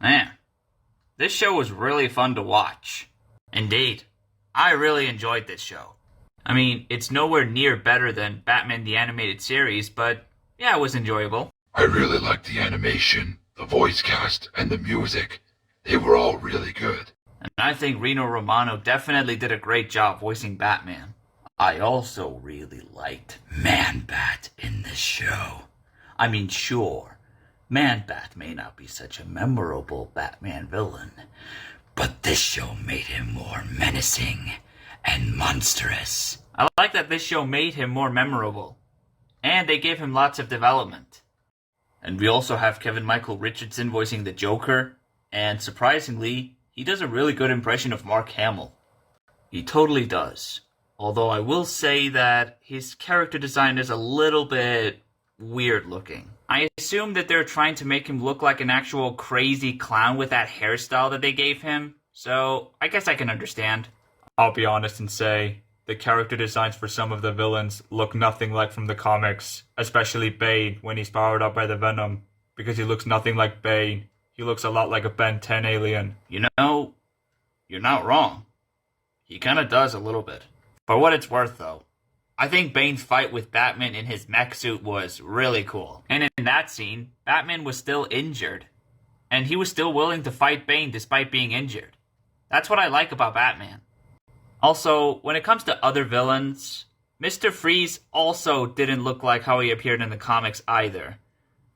Man, this show was really fun to watch. Indeed, I really enjoyed this show. I mean, it's nowhere near better than Batman the Animated Series, but yeah, it was enjoyable. I really liked the animation, the voice cast, and the music. They were all really good. And I think Rino Romano definitely did a great job voicing Batman. I also really liked Man-Bat in this show. I mean, sure, Man-Bat may not be such a memorable Batman villain, but this show made him more menacing and monstrous. I like that this show made him more memorable, and they gave him lots of development. And we also have Kevin Michael Richardson voicing the Joker, and surprisingly, he does a really good impression of Mark Hamill. He totally does. Although I will say that his character design is a little bit weird looking. I assume that they're trying to make him look like an actual crazy clown with that hairstyle that they gave him, so I guess I can understand. I'll be honest and say, the character designs for some of the villains look nothing like from the comics, especially Bane when he's powered up by the Venom, because he looks nothing like Bane. He looks a lot like a Ben 10 alien. You know, you're not wrong. He kinda does a little bit. For what it's worth, though, I think Bane's fight with Batman in his mech suit was really cool. And in that scene, Batman was still injured. And he was still willing to fight Bane despite being injured. That's what I like about Batman. Also, when it comes to other villains, Mr. Freeze also didn't look like how he appeared in the comics either.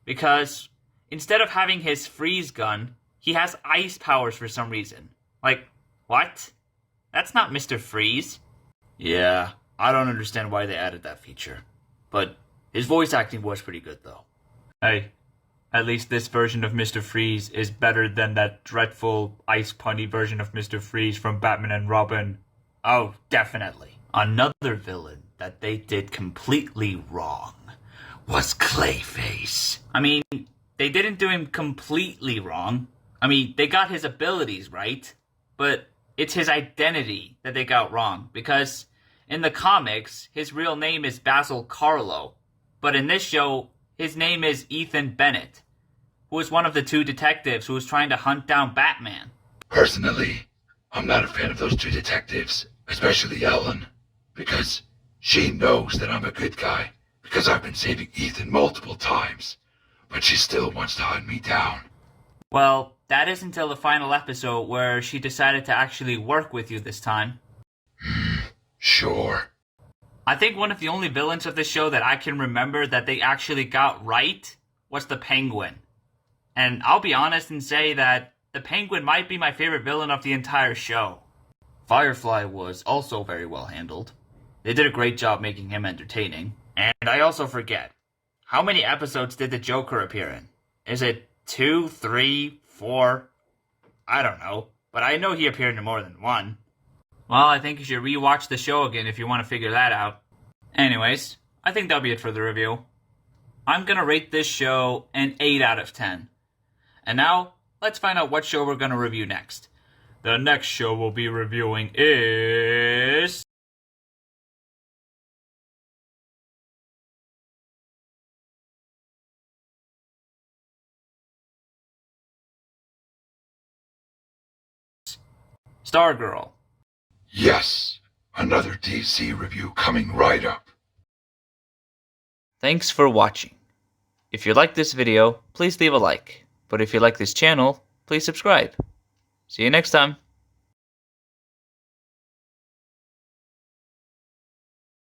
Because instead of having his freeze gun, he has ice powers for some reason. Like, what? That's not Mr. Freeze. Yeah, I don't understand why they added that feature. But his voice acting was pretty good, though. Hey, at least this version of Mr. Freeze is better than that dreadful ice punny version of Mr. Freeze from Batman and Robin. Oh, definitely. Another villain that they did completely wrong was Clayface. I mean, they didn't do him completely wrong. I mean, they got his abilities right, but it's his identity that they got wrong, because in the comics, his real name is Basil Carlo, but in this show, his name is Ethan Bennett, who is one of the two detectives who was trying to hunt down Batman. Personally, I'm not a fan of those two detectives, especially Ellen, because she knows that I'm a good guy, because I've been saving Ethan multiple times, but she still wants to hunt me down. Well, that is until the final episode where she decided to actually work with you this time. Sure. I think one of the only villains of this show that I can remember that they actually got right was the Penguin. And I'll be honest and say that the Penguin might be my favorite villain of the entire show. Firefly was also very well handled. They did a great job making him entertaining. And I also forget, how many episodes did the Joker appear in? Is it 2, 3, 4? I don't know, but I know he appeared in more than one. Well, I think you should rewatch the show again if you want to figure that out. Anyways, I think that'll be it for the review. I'm gonna rate this show an 8 out of 10. And now, let's find out what show we're gonna review next. The next show we'll be reviewing is Stargirl. Yes, another DC review coming right up. Thanks for watching. If you like this video, please leave a like. But if you like this channel, please subscribe. See you next time.